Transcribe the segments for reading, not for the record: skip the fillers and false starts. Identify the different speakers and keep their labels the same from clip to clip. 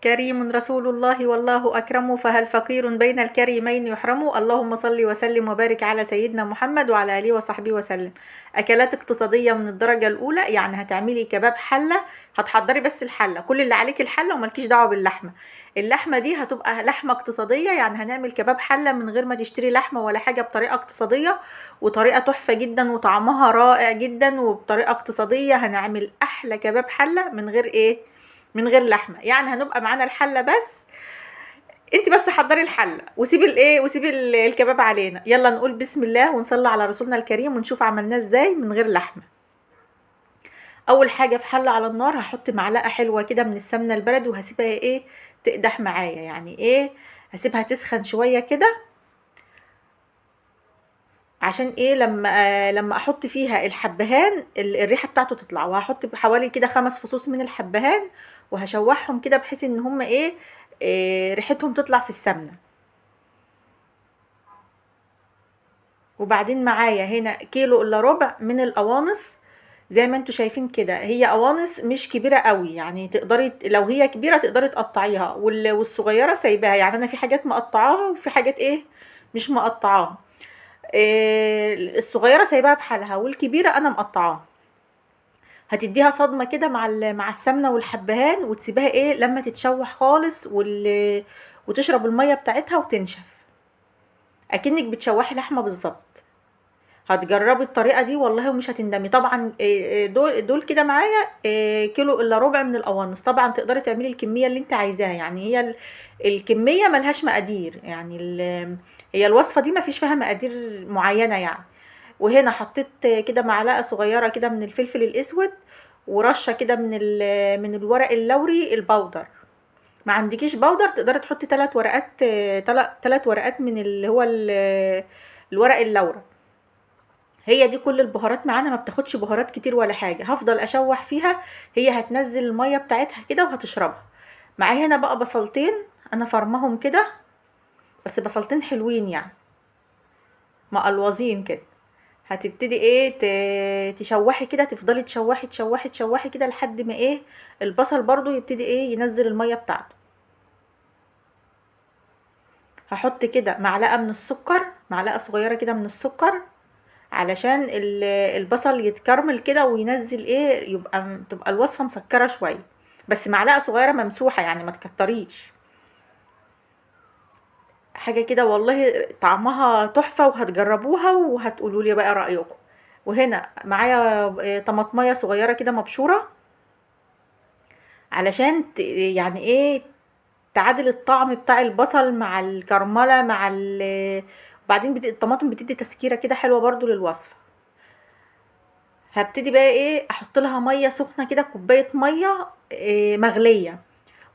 Speaker 1: كريم رسول الله والله أكرم، فهل فقير بين الكريمين يحرم؟ اللهم صل وسلم وبارك على سيدنا محمد وعلى آله وصحبه وسلم. أكلات اقتصادية من الدرجة الأولى، يعني هتعملي كباب حلة. هتحضري بس الحلة، كل اللي عليك الحلة وملكيش دعوة باللحمة. اللحمة دي هتبقى لحمة اقتصادية، يعني هنعمل كباب حلة من غير ما تشتري لحمة ولا حاجة، بطريقة اقتصادية وطريقة تحفة جدا وطعمها رائع جدا، وبطريقة اقتصادية هنعمل أحلى كباب حلة من غير إيه؟ من غير لحمه. يعني هنبقى معانا الحله بس. انت بس حضري الحله وسيبي الايه وسيبي الكباب علينا. يلا نقول بسم الله ونصلي على رسولنا الكريم ونشوف عملناه ازاي من غير لحمه. اول حاجه في حله على النار هحط معلقه حلوه كده من السمنه البلدي، وهسيبها ايه تقدح معايا، يعني ايه هسيبها تسخن شويه كده. عشان ايه لما احط فيها الحبهان الريحه بتاعته تطلع. وهحط حوالي كده 5 فصوص من الحبهان، وهشوحهم كده بحيث ان هم إيه ريحتهم تطلع في السمنه. وبعدين معايا هنا كيلو الا ربع من القوانص. زي ما انتوا شايفين كده، هي قوانص مش كبيره قوي، يعني تقدري لو هي كبيره تقدري تقطعيها، والصغيره سايباها. يعني انا في حاجات مقطعاها وفي حاجات ايه مش مقطعاها. الصغيره سايباها بحالها، والكبيره انا مقطعاها. هتديها صدمه كده مع السمنه والحبهان، وتسيبها ايه لما تتشوح خالص وتشرب الميه بتاعتها وتنشف، اكنك بتشوحي لحمه بالظبط. هتجربي الطريقه دي والله ومش هتندمي طبعا. دول كده معايا كيلو الا ربع من القوانص. طبعا تقدري تعملي الكميه اللي انت عايزاها، يعني هي الكميه ملهاش مقادير، يعني هي الوصفه دي ما فيش فيها مقادير معينه يعني. وهنا حطيت كده معلقه صغيره كده من الفلفل الاسود، ورشه كده من الورق اللوري البودر. ما عندكيش بودر تقدري تحطي 3 ورقات، 3 ورقات من اللي هو الورق اللورا. هي دي كل البهارات معانا، ما بتاخدش بهارات كتير ولا حاجه. هفضل اشوح فيها، هي هتنزل الميه بتاعتها كده وهتشربها. معايا هنا بقى بصلتين، انا فرمهم كده، بس بصلتين حلوين يعني مقلوظين كده. هتبتدي ايه تشوحي كده، تفضلي تشوحي تشوحي تشوحي كده لحد ما ايه البصل برضو يبتدي ايه ينزل الميه بتاعته. هحط كده معلقه من السكر، معلقه صغيره كده من السكر، علشان البصل يتكرمل كده وينزل ايه تبقى الوصفة مسكرة شوية. بس معلقة صغيرة ممسوحة، يعني ما تكتريش حاجة كده. والله طعمها تحفة، وهتجربوها وهتقولوا لي بقى رأيكم. وهنا معايا طماطمية صغيرة كده مبشورة، علشان يعني ايه تعادل الطعم بتاع البصل مع الكرملة مع وبعدين الطماطم بتدي تسكيرة كده حلوة برضو للوصفة. هبتدي بقى ايه احط لها ميه سخنه كده، كوبايه ميه إيه مغليه،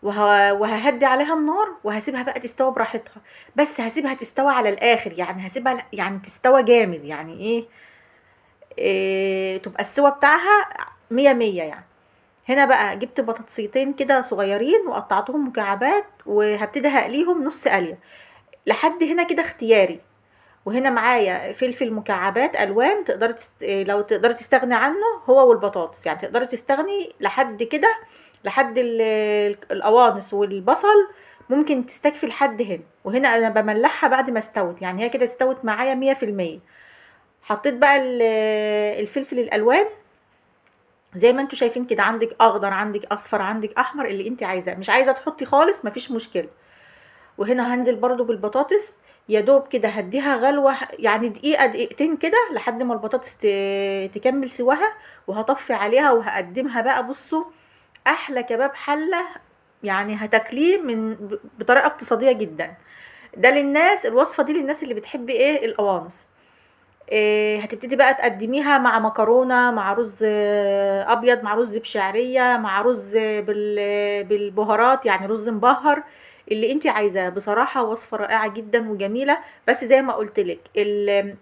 Speaker 1: وههدي عليها النار وهسيبها بقى تستوى براحتها. بس هسيبها تستوى على الاخر، يعني هسيبها يعني تستوى جامد، يعني إيه تبقى السوا بتاعها مية مية يعني. هنا بقى جبت بطاطسيتين كده صغيرين وقطعتهم مكعبات، وهبتدي هقليهم نص قليه لحد هنا كده اختياري. وهنا معايا فلفل مكعبات الوان، لو تقدري تستغني عنه هو والبطاطس، يعني تقدري تستغني لحد كده، لحد القوانص والبصل ممكن تستكفي لحد هنا. وهنا انا بملحها بعد ما استوت، يعني هي كده استوت معايا 100%. حطيت بقى الفلفل الالوان زي ما انتوا شايفين كده، عندك اخضر عندك اصفر عندك احمر، اللي انت عايزاه. مش عايزه تحطي خالص مفيش مشكله. وهنا هنزل برضو بالبطاطس، يا دوب كده هديها غلوة يعني دقيقة دقيقتين كده لحد ما البطاطس تكمل سواها. وهطفي عليها وهقدمها بقى. بصوا احلى كباب حلة، يعني هتاكليه بطريقة اقتصادية جدا. ده للناس، الوصفة دي للناس اللي بتحب ايه القوانص. إيه هتبتدي بقى تقدميها مع مكرونة، مع رز ابيض، مع رز بشعرية، مع رز بالبهارات، يعني رز مبهر، اللي انت عايزاه. بصراحة وصفة رائعة جدا وجميلة. بس زي ما قلتلك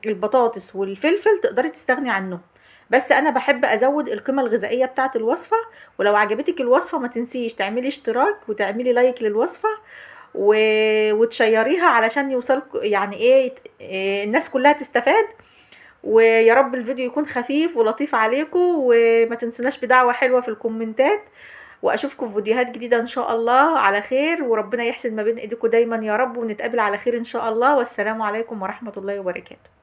Speaker 1: البطاطس والفلفل تقدري تستغني عنهم، بس انا بحب ازود القيمة الغذائية بتاعة الوصفة. ولو عجبتك الوصفة ما تنسيش تعملي اشتراك وتعملي لايك للوصفة و... وتشيريها علشان يوصلك، يعني إيه الناس كلها تستفاد. ويا رب الفيديو يكون خفيف ولطيف عليكم، وما تنسوناش بدعوة حلوة في الكومنتات. واشوفكم في فيديوهات جديدة ان شاء الله على خير، وربنا يحسن ما بين ايديكم دايما يا رب، ونتقابل على خير ان شاء الله. والسلام عليكم ورحمة الله وبركاته.